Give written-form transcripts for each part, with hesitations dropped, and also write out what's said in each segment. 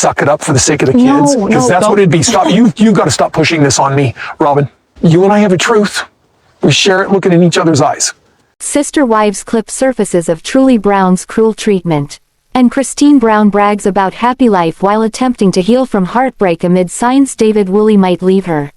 suck it up for the sake of the kids? Because that's what it'd be. Stop. You got to stop pushing this on me, Robyn. You and I have a truth. We share it looking in each other's eyes. Sister wives clip surfaces of Truly Brown's cruel treatment. And Christine Brown brags about happy life while attempting to heal from heartbreak amid signs David Woolley might leave her.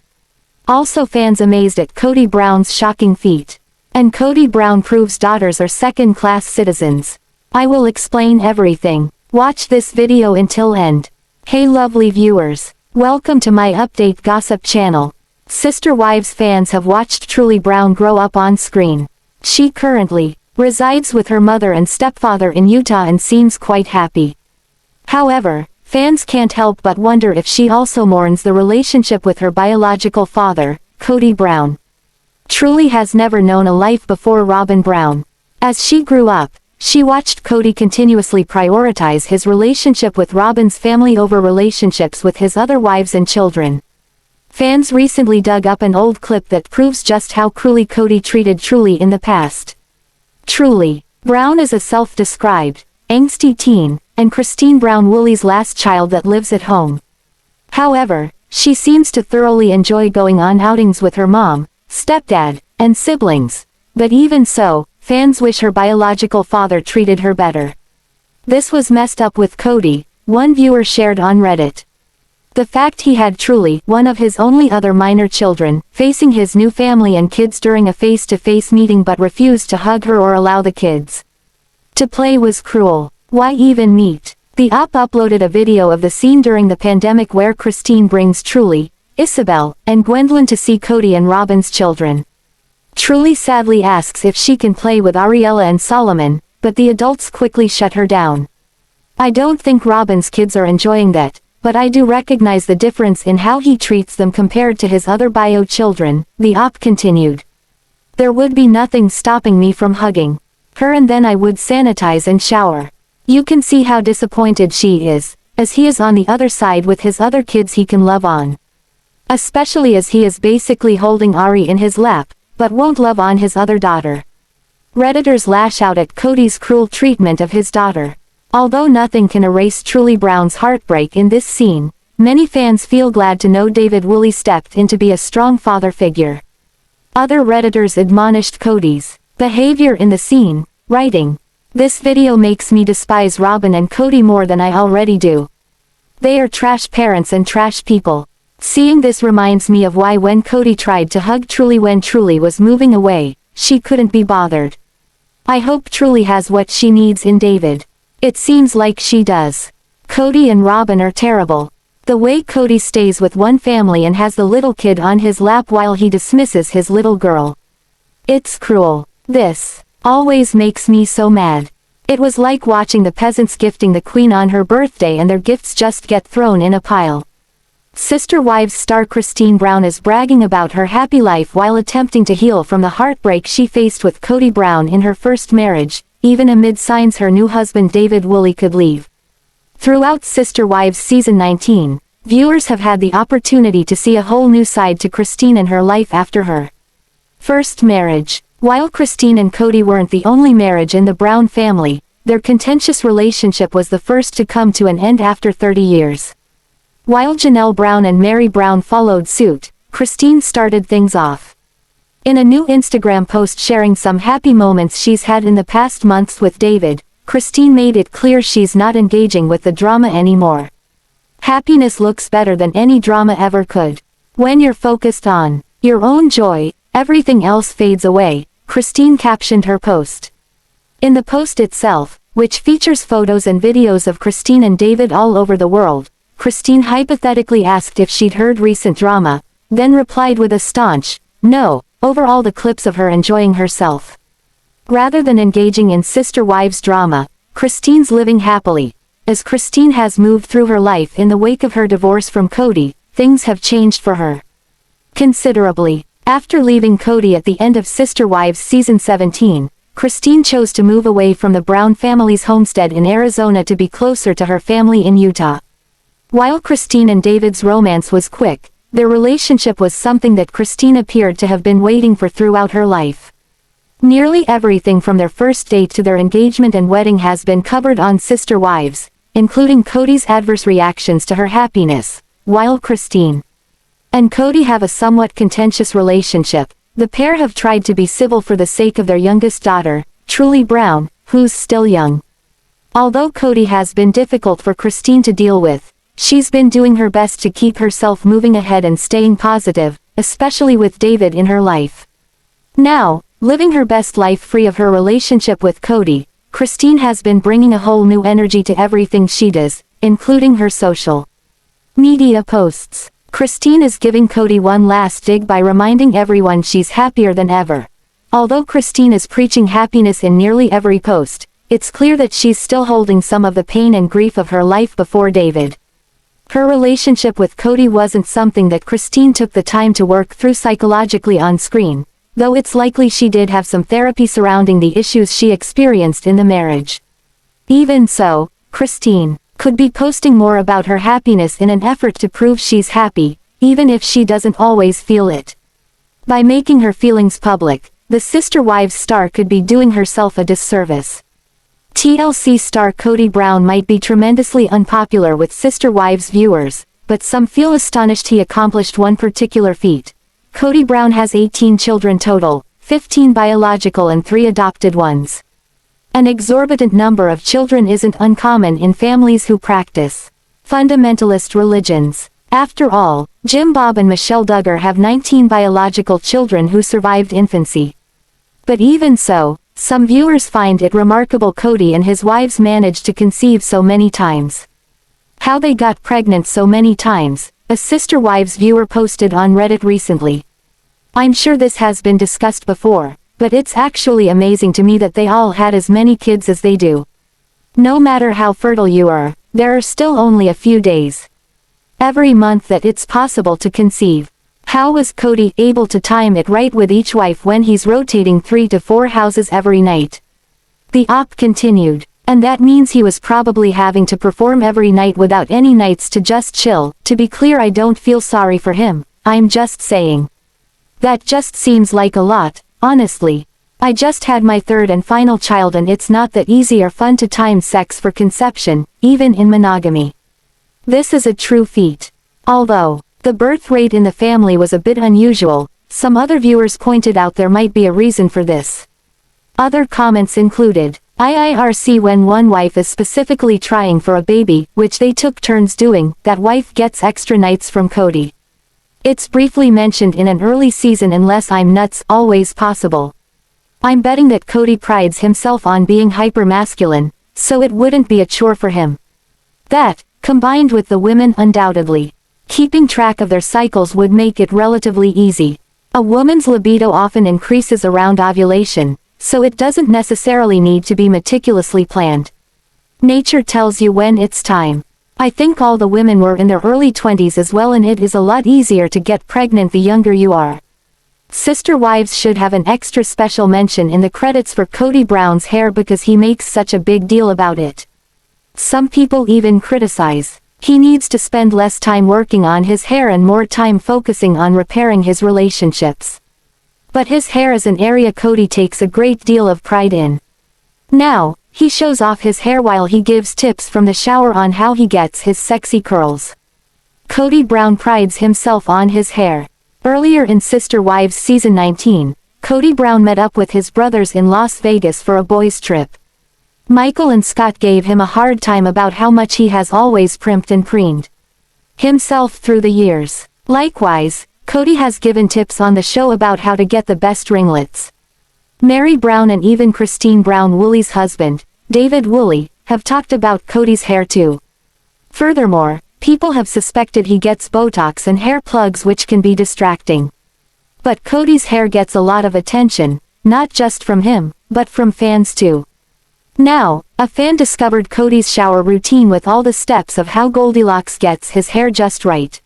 Also fans amazed at Kody Brown's shocking feat. And Kody Brown proves daughters are second-class citizens. I will explain everything. Watch this video until end. Hey lovely viewers. Welcome to my update gossip channel. Sister Wives fans have watched Truly Brown grow up on screen. She currently resides with her mother and stepfather in Utah and seems quite happy. However, fans can't help but wonder if she also mourns the relationship with her biological father, Kody Brown. Truly has never known a life before Robyn Brown. As she grew up, she watched Kody continuously prioritize his relationship with Robyn's family over relationships with his other wives and children. Fans recently dug up an old clip that proves just how cruelly Kody treated Truly in the past. Truly Brown is a self-described, angsty teen, and Christine Brown Woolley's last child that lives at home. However, she seems to thoroughly enjoy going on outings with her mom, stepdad, and siblings. But even so, fans wish her biological father treated her better. This was messed up with Kody, one viewer shared on Reddit. The fact he had Truly, one of his only other minor children, facing his new family and kids during a face-to-face meeting but refused to hug her or allow the kids to play was cruel. Why even meet? The uploaded a video of the scene during the pandemic where Christine brings Truly, Isabel, and Gwendolyn to see Kody and Robyn's children. Truly sadly asks if she can play with Ariella and Solomon, but the adults quickly shut her down. I don't think Robyn's kids are enjoying that, but I do recognize the difference in how he treats them compared to his other bio children, the op continued. There would be nothing stopping me from hugging her and then I would sanitize and shower. You can see how disappointed she is, as he is on the other side with his other kids he can love on. Especially as he is basically holding Ari in his lap, but won't love on his other daughter. Redditors lash out at Kody's cruel treatment of his daughter. Although nothing can erase Truly Brown's heartbreak in this scene, many fans feel glad to know David Woolley stepped in to be a strong father figure. Other Redditors admonished Kody's behavior in the scene, writing, "This video makes me despise Robyn and Kody more than I already do. They are trash parents and trash people. Seeing this reminds me of why when Kody tried to hug Truly when Truly was moving away, she couldn't be bothered. I hope Truly has what she needs in David. It seems like she does. Kody and Robyn are terrible. The way Kody stays with one family and has the little kid on his lap while he dismisses his little girl. It's cruel. This always makes me so mad. It was like watching the peasants gifting the queen on her birthday and their gifts just get thrown in a pile." Sister Wives star Christine Brown is bragging about her happy life while attempting to heal from the heartbreak she faced with Kody Brown in her first marriage, even amid signs her new husband David Woolley could leave. Throughout Sister Wives Season 19, viewers have had the opportunity to see a whole new side to Christine and her life after her first marriage. While Christine and Kody weren't the only marriage in the Brown family, their contentious relationship was the first to come to an end after 30 years. While Janelle Brown and Meri Brown followed suit, Christine started things off. In a new Instagram post sharing some happy moments she's had in the past months with David, Christine made it clear she's not engaging with the drama anymore. "Happiness looks better than any drama ever could. When you're focused on your own joy, everything else fades away," Christine captioned her post. In the post itself, which features photos and videos of Christine and David all over the world, Christine hypothetically asked if she'd heard recent drama, then replied with a staunch, "No," over all the clips of her enjoying herself. Rather than engaging in Sister Wives drama, Christine's living happily. As Christine has moved through her life in the wake of her divorce from Kody, things have changed for her considerably. After leaving Kody at the end of Sister Wives Season 17, Christine chose to move away from the Brown family's homestead in Arizona to be closer to her family in Utah. While Christine and David's romance was quick, their relationship was something that Christine appeared to have been waiting for throughout her life. Nearly everything from their first date to their engagement and wedding has been covered on Sister Wives, including Kody's adverse reactions to her happiness, while Christine and Kody have a somewhat contentious relationship. The pair have tried to be civil for the sake of their youngest daughter, Truly Brown, who's still young. Although Kody has been difficult for Christine to deal with, she's been doing her best to keep herself moving ahead and staying positive, especially with David in her life. Now, living her best life free of her relationship with Kody, Christine has been bringing a whole new energy to everything she does, including her social media posts. Christine is giving Kody one last dig by reminding everyone she's happier than ever. Although Christine is preaching happiness in nearly every post, it's clear that she's still holding some of the pain and grief of her life before David. Her relationship with Kody wasn't something that Christine took the time to work through psychologically on screen, though it's likely she did have some therapy surrounding the issues she experienced in the marriage. Even so, Christine could be posting more about her happiness in an effort to prove she's happy, even if she doesn't always feel it. By making her feelings public, the Sister Wives star could be doing herself a disservice. TLC star Kody Brown might be tremendously unpopular with Sister Wives viewers, but some feel astonished he accomplished one particular feat. Kody Brown has 18 children total, 15 biological and 3 adopted ones. An exorbitant number of children isn't uncommon in families who practice fundamentalist religions. After all, Jim Bob and Michelle Duggar have 19 biological children who survived infancy. But even so, some viewers find it remarkable Kody and his wives managed to conceive so many times. How they got pregnant so many times, a Sister Wives viewer posted on Reddit recently. I'm sure this has been discussed before, but it's actually amazing to me that they all had as many kids as they do. No matter how fertile you are, there are still only a few days every month that it's possible to conceive. How was Kody able to time it right with each wife when he's rotating 3 to 4 houses every night? The op continued, and that means he was probably having to perform every night without any nights to just chill. To be clear, I don't feel sorry for him, I'm just saying. That just seems like a lot. Honestly, I just had my 3rd and final child and it's not that easy or fun to time sex for conception, even in monogamy. This is a true feat. Although the birth rate in the family was a bit unusual, some other viewers pointed out there might be a reason for this. Other comments included, IIRC when one wife is specifically trying for a baby, which they took turns doing, that wife gets extra nights from Kody. It's briefly mentioned in an early season unless I'm nuts, always possible. I'm betting that Kody prides himself on being hyper-masculine, so it wouldn't be a chore for him. That, combined with the women undoubtedly keeping track of their cycles would make it relatively easy. A woman's libido often increases around ovulation, so it doesn't necessarily need to be meticulously planned. Nature tells you when it's time. I think all the women were in their early 20s as well, and it is a lot easier to get pregnant the younger you are. Sister Wives should have an extra special mention in the credits for Kody Brown's hair because he makes such a big deal about it. Some people even criticize he needs to spend less time working on his hair and more time focusing on repairing his relationships. But his hair is an area Kody takes a great deal of pride in. Now, he shows off his hair while he gives tips from the shower on how he gets his sexy curls. Kody Brown prides himself on his hair. Earlier in Sister Wives Season 19, Kody Brown met up with his brothers in Las Vegas for a boys' trip. Michael and Scott gave him a hard time about how much he has always primped and preened himself through the years. Likewise, Kody has given tips on the show about how to get the best ringlets. Meri Brown and even Christine Brown Woolley's husband, David Woolley, have talked about Kody's hair too. Furthermore, people have suspected he gets Botox and hair plugs, which can be distracting. But Kody's hair gets a lot of attention, not just from him, but from fans too. Now, a fan discovered Kody's shower routine with all the steps of how Goldilocks gets his hair just right.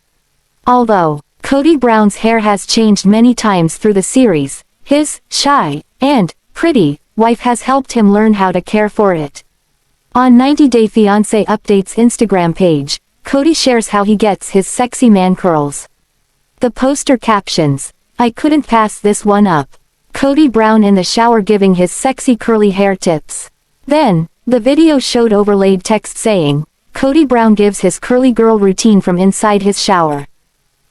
Although Kody Brown's hair has changed many times through the series, his shy and pretty wife has helped him learn how to care for it. On 90 Day Fiancé Update's Instagram page, Kody shares how he gets his sexy man curls. The poster captions, "I couldn't pass this one up. Kody Brown in the shower giving his sexy curly hair tips." Then, the video showed overlaid text saying, Kody Brown gives his curly girl routine from inside his shower.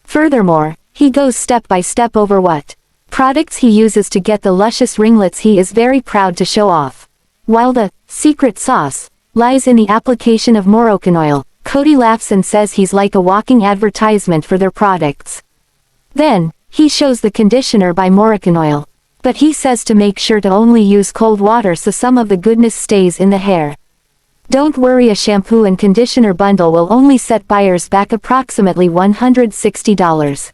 Furthermore, he goes step by step over what products he uses to get the luscious ringlets he is very proud to show off. While the secret sauce lies in the application of Moroccan oil, Kody laughs and says he's like a walking advertisement for their products. Then, he shows the conditioner by Moroccan oil. But he says to make sure to only use cold water so some of the goodness stays in the hair. Don't worry, a shampoo and conditioner bundle will only set buyers back approximately $160.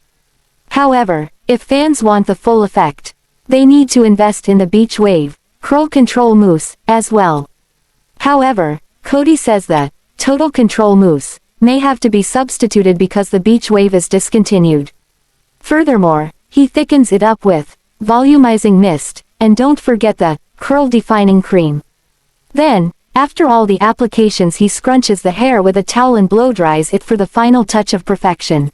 However, if fans want the full effect, they need to invest in the Beach Wave Curl Control Mousse as well. However, Kody says that Total Control Mousse may have to be substituted because the Beach Wave is discontinued. Furthermore, he thickens it up with volumizing mist, and don't forget the curl defining cream. Then, after all the applications, he scrunches the hair with a towel and blow dries it for the final touch of perfection.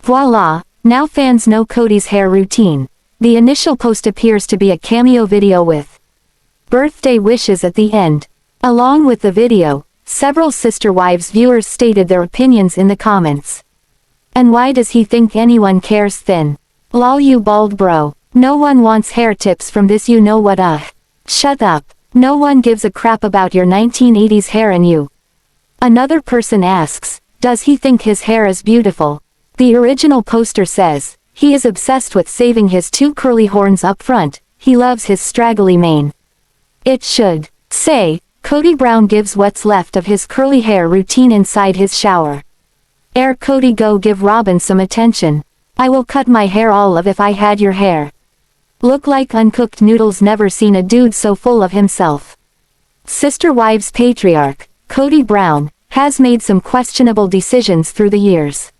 Voila, now fans know Kody's hair routine. The initial post appears to be a cameo video with birthday wishes at the end. Along with the video, several Sister Wives viewers stated their opinions in the comments. And why does he think anyone cares? Thin. Lol, you bald bro. No one wants hair tips from this, you know what? Shut up. No one gives a crap about your 1980s hair and you. Another person asks, does he think his hair is beautiful? The original poster says, he is obsessed with saving his two curly horns up front, he loves his straggly mane. It should say, Kody Brown gives what's left of his curly hair routine inside his shower. Kody, go give Robyn some attention. I will cut my hair all of if I had your hair. Look like uncooked noodles, never seen a dude so full of himself. Sister Wives patriarch, Kody Brown, has made some questionable decisions through the years.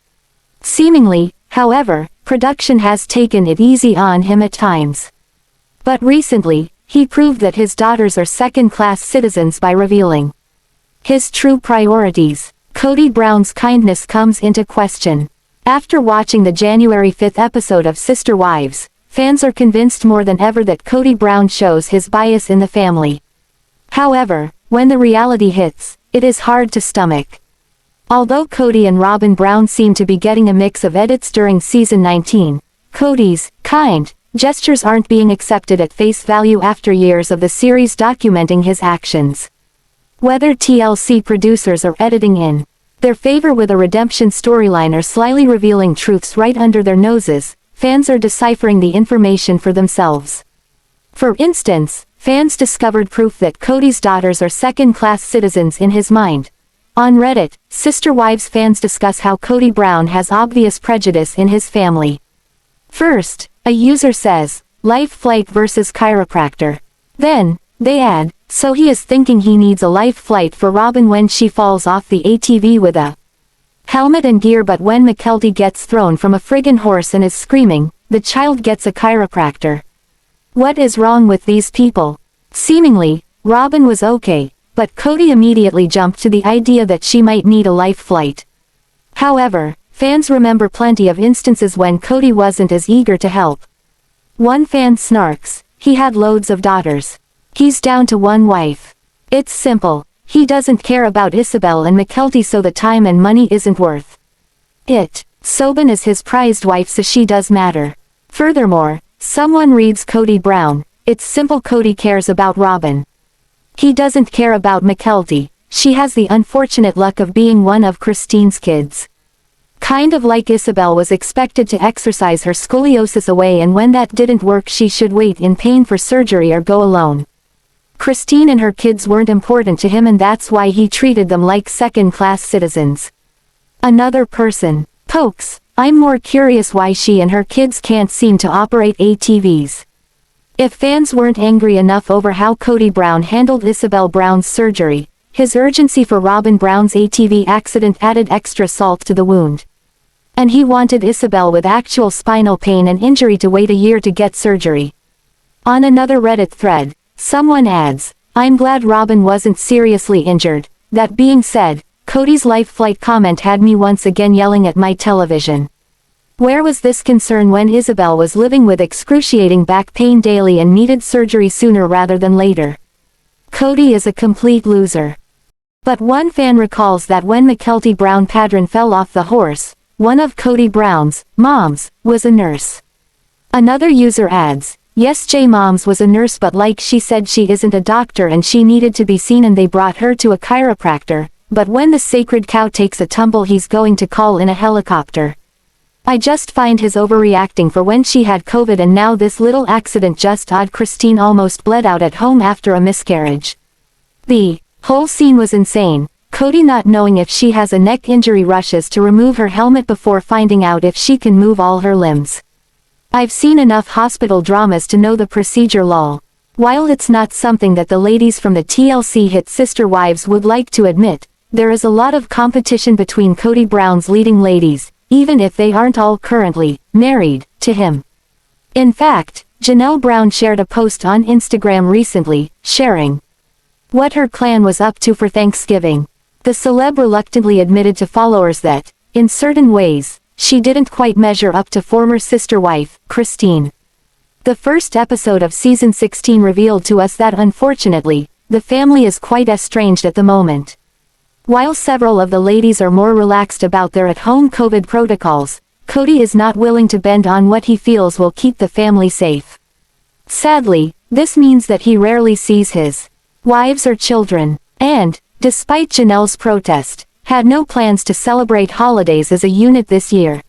Seemingly, however, production has taken it easy on him at times. But recently, he proved that his daughters are second-class citizens by revealing his true priorities. Kody Brown's kindness comes into question. After watching the January 5th episode of Sister Wives, fans are convinced more than ever that Kody Brown shows his bias in the family. However, when the reality hits, it is hard to stomach. Although Kody and Robyn Brown seem to be getting a mix of edits during season 19, Kody's kind gestures aren't being accepted at face value after years of the series documenting his actions. Whether TLC producers are editing in their favor with a redemption storyline or slyly revealing truths right under their noses, fans are deciphering the information for themselves. For instance, fans discovered proof that Kody's daughters are second-class citizens in his mind. On Reddit, Sister Wives fans discuss how Kody Brown has obvious prejudice in his family. First, a user says, life flight versus chiropractor. Then, they add, so he is thinking he needs a life flight for Robyn when she falls off the ATV with a helmet and gear, but when Mykelti gets thrown from a friggin' horse and is screaming, the child gets a chiropractor. What is wrong with these people? Seemingly, Robyn was okay, but Kody immediately jumped to the idea that she might need a life flight. However, fans remember plenty of instances when Kody wasn't as eager to help. One fan snarks, he had loads of daughters. He's down to one wife. It's simple. He doesn't care about Isabel and Mykelti, so the time and money isn't worth it. Robyn is his prized wife, so she does matter. Furthermore, someone reads Kody Brown, it's simple, Kody cares about Robyn. He doesn't care about Mykelti. She has the unfortunate luck of being one of Christine's kids. Kind of like Isabel was expected to exercise her scoliosis away, and when that didn't work she should wait in pain for surgery or go alone. Christine and her kids weren't important to him, and that's why he treated them like second-class citizens. Another person pokes, I'm more curious why she and her kids can't seem to operate ATVs. If fans weren't angry enough over how Kody Brown handled Isabel Brown's surgery, his urgency for Robyn Brown's ATV accident added extra salt to the wound. And he wanted Isabel with actual spinal pain and injury to wait a year to get surgery. On another Reddit thread, someone adds, I'm glad Robyn wasn't seriously injured. That being said, Kody's life flight comment had me once again yelling at my television. Where was this concern when Isabel was living with excruciating back pain daily and needed surgery sooner rather than later? Kody is a complete loser. But one fan recalls that when Mykelti Brown Padron fell off the horse, one of Kody Brown's moms was a nurse. Another user adds, "Yes, J Moms was a nurse, but like she said, she isn't a doctor and she needed to be seen and they brought her to a chiropractor, but when the sacred cow takes a tumble he's going to call in a helicopter. I just find his overreacting for when she had COVID and now this little accident just odd. Christine almost bled out at home after a miscarriage. The whole scene was insane. Kody not knowing if she has a neck injury rushes to remove her helmet before finding out if she can move all her limbs. I've seen enough hospital dramas to know the procedure lol. While it's not something that the ladies from the TLC hit Sister Wives would like to admit, there is a lot of competition between Kody Brown's leading ladies, even if they aren't all currently married to him. In fact, Janelle Brown shared a post on Instagram recently, sharing what her clan was up to for Thanksgiving. The celeb reluctantly admitted to followers that, in certain ways, she didn't quite measure up to former sister wife, Christine. The first episode of season 16 revealed to us that unfortunately, the family is quite estranged at the moment. While several of the ladies are more relaxed about their at-home COVID protocols, Kody is not willing to bend on what he feels will keep the family safe. Sadly, this means that he rarely sees his wives or children, and, despite Janelle's protest, had no plans to celebrate holidays as a unit this year.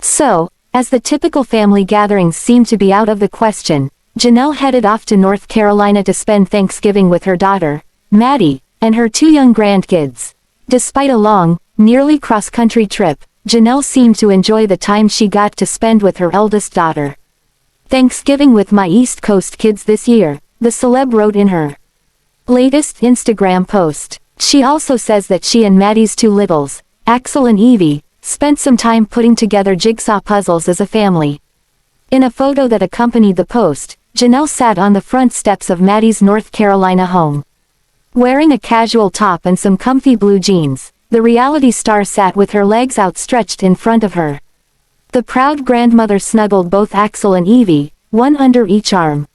So, as the typical family gatherings seem to be out of the question, Janelle headed off to North Carolina to spend Thanksgiving with her daughter, Maddie, and her 2 young grandkids. Despite a long, nearly cross-country trip, Janelle seemed to enjoy the time she got to spend with her eldest daughter. "Thanksgiving with my East Coast kids this year," the celeb wrote in her latest Instagram post. She also says that she and Maddie's 2 littles, Axel and Evie, spent some time putting together jigsaw puzzles as a family. In a photo that accompanied the post, Janelle sat on the front steps of Maddie's North Carolina home. Wearing a casual top and some comfy blue jeans, the reality star sat with her legs outstretched in front of her. The proud grandmother snuggled both Axel and Evie, one under each arm.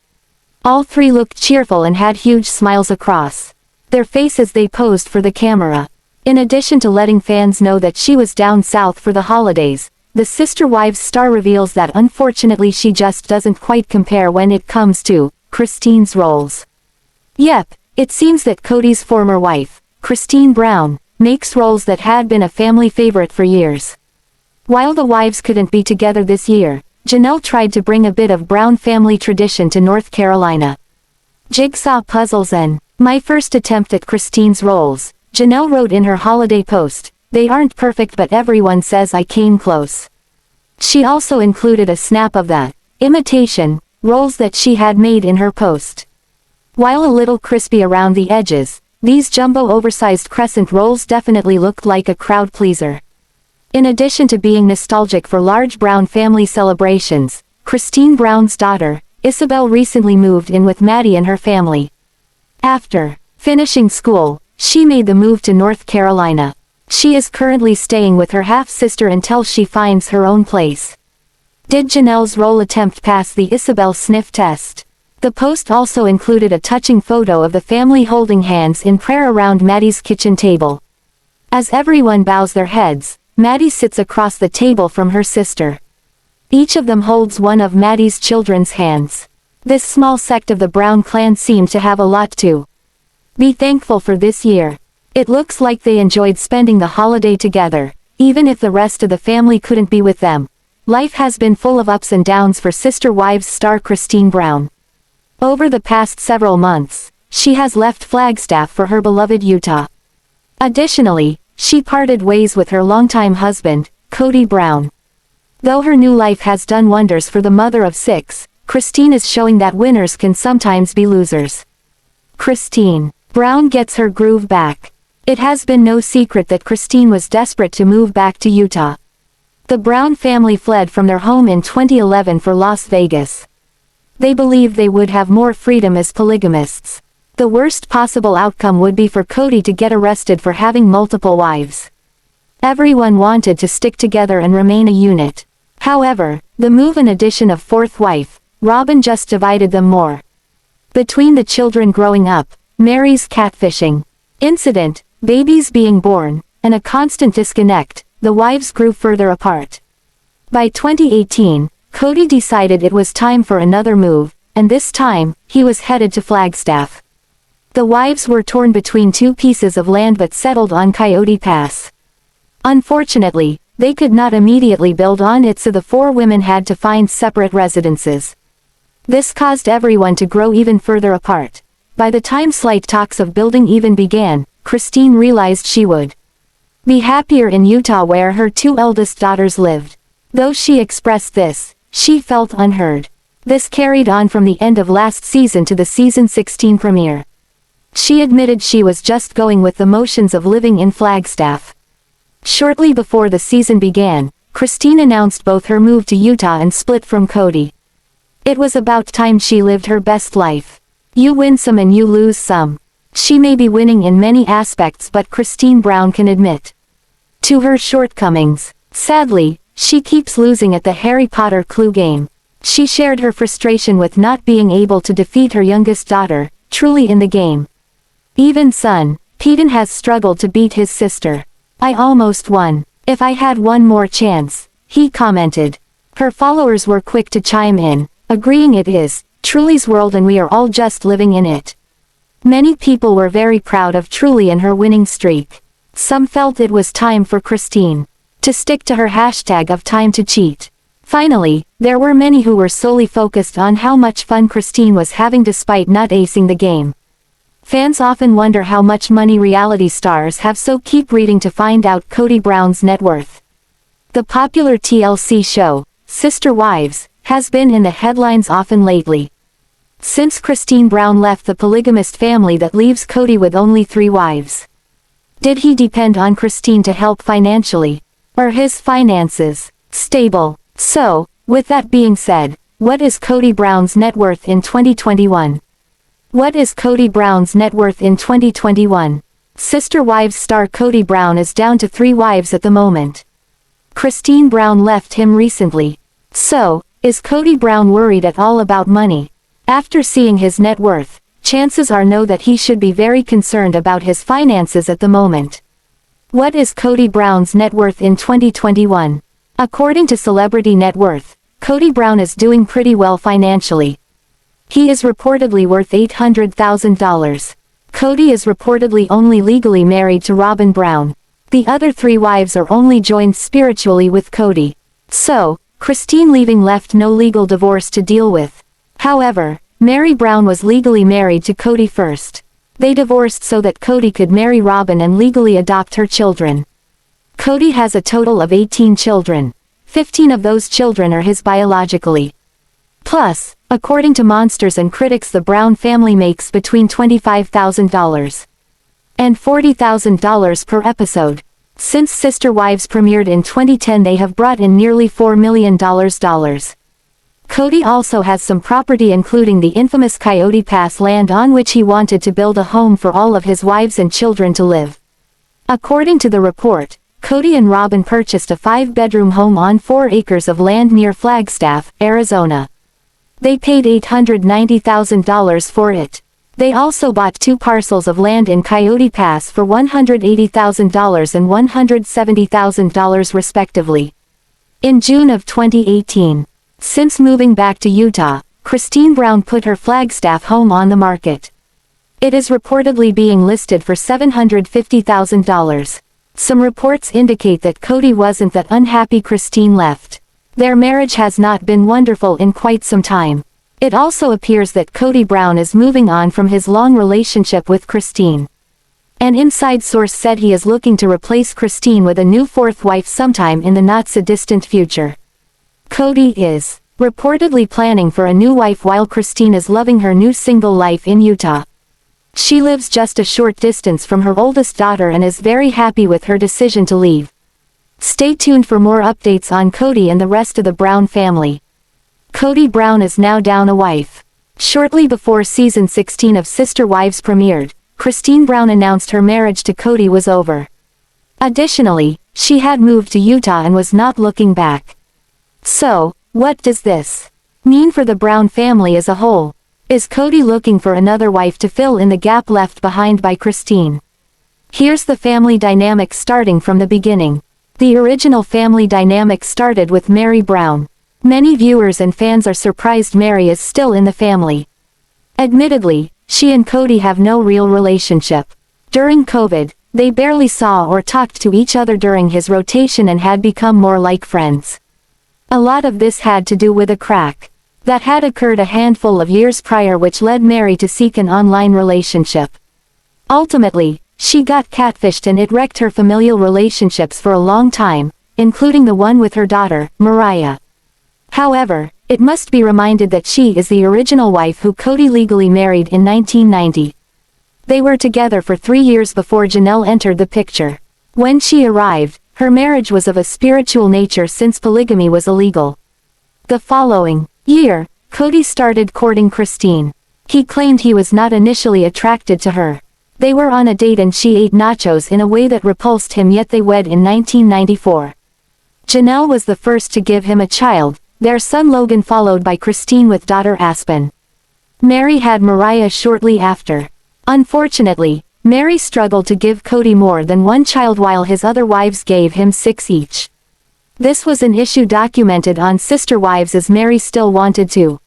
All 3 looked cheerful and had huge smiles across their face as they posed for the camera. In addition to letting fans know that she was down south for the holidays, the Sister Wives star reveals that unfortunately she just doesn't quite compare when it comes to Christine's roles. Yep, it seems that Kody's former wife, Christine Brown, makes roles that had been a family favorite for years. While the wives couldn't be together this year, Janelle tried to bring a bit of Brown family tradition to North Carolina. Jigsaw puzzles and my first attempt at Christine's roles, Janelle wrote in her holiday post, "They aren't perfect but everyone says I came close." She also included a snap of the imitation rolls that she had made in her post. While a little crispy around the edges, these jumbo oversized crescent rolls definitely looked like a crowd pleaser. In addition to being nostalgic for large Brown family celebrations, Christine Brown's daughter, Ipbw recently moved in with Maddie and her family. After finishing school, she made the move to North Carolina. She is currently staying with her half-sister until she finds her own place. Did Janelle's role attempt pass the Ipbw sniff test? The post also included a touching photo of the family holding hands in prayer around Maddie's kitchen table. As everyone bows their heads, Maddie sits across the table from her sister. Each of them holds one of Maddie's children's hands. This small sect of the Brown clan seemed to have a lot to be thankful for this year. It looks like they enjoyed spending the holiday together, even if the rest of the family couldn't be with them. Life has been full of ups and downs for Sister Wives star Christine Brown. Over the past several months, she has left Flagstaff for her beloved Utah. Additionally, she parted ways with her longtime husband, Kody Brown. Though her new life has done wonders for the mother of 6, Christine is showing that winners can sometimes be losers. Christine Brown gets her groove back. It has been no secret that Christine was desperate to move back to Utah. The Brown family fled from their home in 2011 for Las Vegas. They believed they would have more freedom as polygamists. The worst possible outcome would be for Kody to get arrested for having multiple wives. Everyone wanted to stick together and remain a unit. However, the move and addition of 4th wife, Robyn, just divided them more. Between the children growing up, Meri's catfishing incident, babies being born, and a constant disconnect, the wives grew further apart. By 2018, Kody decided it was time for another move, and this time, he was headed to Flagstaff. The wives were torn between two pieces of land but settled on Coyote Pass. Unfortunately, they could not immediately build on it, so the four women had to find separate residences. This caused everyone to grow even further apart. By the time slight talks of building even began, Christine realized she would be happier in Utah where her two eldest daughters lived. Though she expressed this, she felt unheard. This carried on from the end of last season to the season 16 premiere. She admitted she was just going with the motions of living in Flagstaff. Shortly before the season began, Christine announced both her move to Utah and split from Kody. It was about time she lived her best life. You win some and you lose some. She may be winning in many aspects, but Christine Brown can admit to her shortcomings. Sadly, she keeps losing at the Harry Potter clue game. She shared her frustration with not being able to defeat her youngest daughter, Truly, in the game. Even son, Peyton, has struggled to beat his sister. I almost won. If I had one more chance, he commented. Her followers were quick to chime in, agreeing it is Truly's world and we are all just living in it. Many people were very proud of Truly and her winning streak. Some felt it was time for Christine to stick to her hashtag of time to cheat. Finally, there were many who were solely focused on how much fun Christine was having despite not acing the game. Fans often wonder how much money reality stars have, so keep reading to find out Kody Brown's net worth. The popular TLC show, Sister Wives, has been in the headlines often lately. Since Christine Brown left the polygamist family that leaves Kody with only 3 wives. Did he depend on Christine to help financially? Are his finances stable? So, with that being said, what is Kody Brown's net worth in 2021? What is Kody Brown's net worth in 2021? Sister Wives star Kody Brown is down to 3 wives at the moment. Christine Brown left him recently. So, is Kody Brown worried at all about money? After seeing his net worth, chances are no that he should be very concerned about his finances at the moment. What is Kody Brown's net worth in 2021? According to Celebrity Net Worth, Kody Brown is doing pretty well financially. He is reportedly worth $800,000. Kody is reportedly only legally married to Robyn Brown. The other 3 wives are only joined spiritually with Kody. So, Christine leaving left no legal divorce to deal with. However, Meri Brown was legally married to Kody first. They divorced so that Kody could marry Robyn and legally adopt her children. Kody has a total of 18 children. 15 of those children are his biologically. Plus, according to Monsters and critics, the Brown family makes between $25,000 and $40,000 per episode. Since Sister Wives premiered in 2010, they have brought in nearly $4 million. Kody also has some property, including the infamous Coyote Pass land on which he wanted to build a home for all of his wives and children to live. According to the report, Kody and Robyn purchased a 5-bedroom home on 4 acres of land near Flagstaff, Arizona. They paid $890,000 for it. They also bought 2 parcels of land in Coyote Pass for $180,000 and $170,000 respectively. In June of 2018. Since moving back to Utah, Christine Brown put her Flagstaff home on the market. It is reportedly being listed for $750,000. Some reports indicate that Kody wasn't that unhappy Christine left. Their marriage has not been wonderful in quite some time. It also appears that Kody Brown is moving on from his long relationship with Christine. An inside source said he is looking to replace Christine with a new 4th wife sometime in the not-so-distant future. Kody is reportedly planning for a new wife while Christine is loving her new single life in Utah. She lives just a short distance from her oldest daughter and is very happy with her decision to leave. Stay tuned for more updates on Kody and the rest of the Brown family. Kody Brown is now down a wife. Shortly before season 16 of Sister Wives premiered, Christine Brown announced her marriage to Kody was over. Additionally, she had moved to Utah and was not looking back. So, what does this mean for the Brown family as a whole? Is Kody looking for another wife to fill in the gap left behind by Christine? Here's the family dynamic starting from the beginning. The original family dynamic started with Meri Brown. Many viewers and fans are surprised Meri is still in the family. Admittedly, she and Kody have no real relationship. During COVID, they barely saw or talked to each other during his rotation and had become more like friends. A lot of this had to do with a crack that had occurred a handful of years prior, which led Meri to seek an online relationship. Ultimately, she got catfished and it wrecked her familial relationships for a long time, including the one with her daughter, Mariah. However, it must be reminded that she is the original wife who Kody legally married in 1990. They were together for 3 years before Janelle entered the picture. When she arrived, her marriage was of a spiritual nature since polygamy was illegal. The following year, Kody started courting Christine. He claimed he was not initially attracted to her. They were on a date and she ate nachos in a way that repulsed him, yet they wed in 1994. Janelle was the first to give him a child, their son Logan, followed by Christine with daughter Aspen. Meri had Mariah shortly after. Unfortunately, Meri struggled to give Kody more than one child while his other wives gave him 6 each. This was an issue documented on Sister Wives, as Meri still wanted to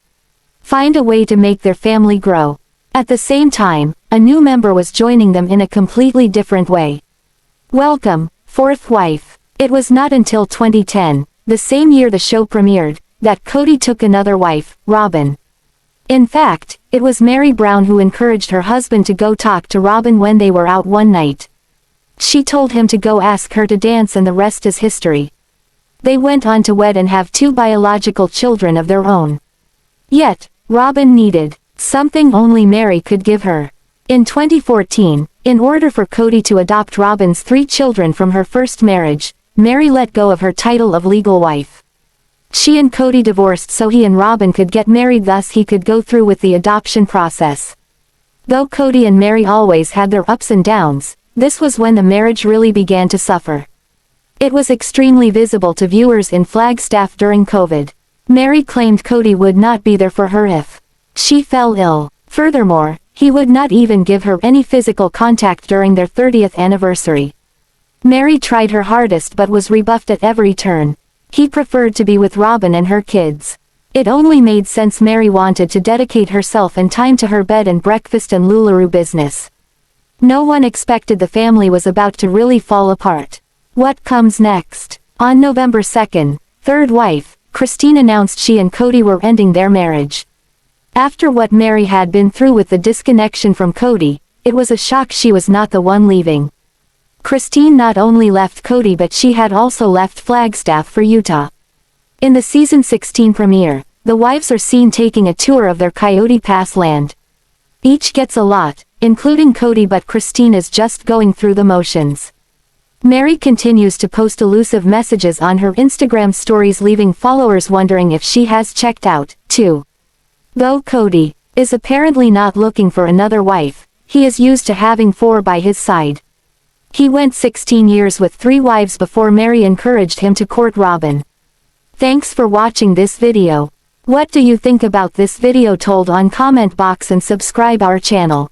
find a way to make their family grow. At the same time, a new member was joining them in a completely different way. Welcome, fourth wife. It was not until 2010, the same year the show premiered, that Kody took another wife, Robyn. In fact, it was Meri Brown who encouraged her husband to go talk to Robyn when they were out one night. She told him to go ask her to dance and the rest is history. They went on to wed and have 2 biological children of their own. Yet, Robyn needed something only Meri could give her. In 2014, in order for Kody to adopt Robyn's 3 children from her first marriage, Meri let go of her title of legal wife. She and Kody divorced so he and Robyn could get married, thus he could go through with the adoption process. Though Kody and Meri always had their ups and downs, this was when the marriage really began to suffer. It was extremely visible to viewers in Flagstaff during COVID. Meri claimed Kody would not be there for her if she fell ill. Furthermore, he would not even give her any physical contact during their 30th anniversary. Meri tried her hardest but was rebuffed at every turn. He preferred to be with Robyn and her kids. It only made sense Meri wanted to dedicate herself and time to her bed and breakfast and LuLaRoe business. No one expected the family was about to really fall apart. What comes next? On November 2nd, third wife, Christine announced she and Kody were ending their marriage. After what Meri had been through with the disconnection from Kody, it was a shock she was not the one leaving. Christine not only left Kody but she had also left Flagstaff for Utah. In the season 16 premiere, the wives are seen taking a tour of their Coyote Pass land. Each gets a lot, including Kody, but Christine is just going through the motions. Meri continues to post elusive messages on her Instagram stories, leaving followers wondering if she has checked out, too. Though Kody is apparently not looking for another wife, he is used to having 4 by his side. He went 16 years with 3 wives before Meri encouraged him to court Robyn. Thanks for watching this video. What do you think about this video? Told on comment box and subscribe our channel.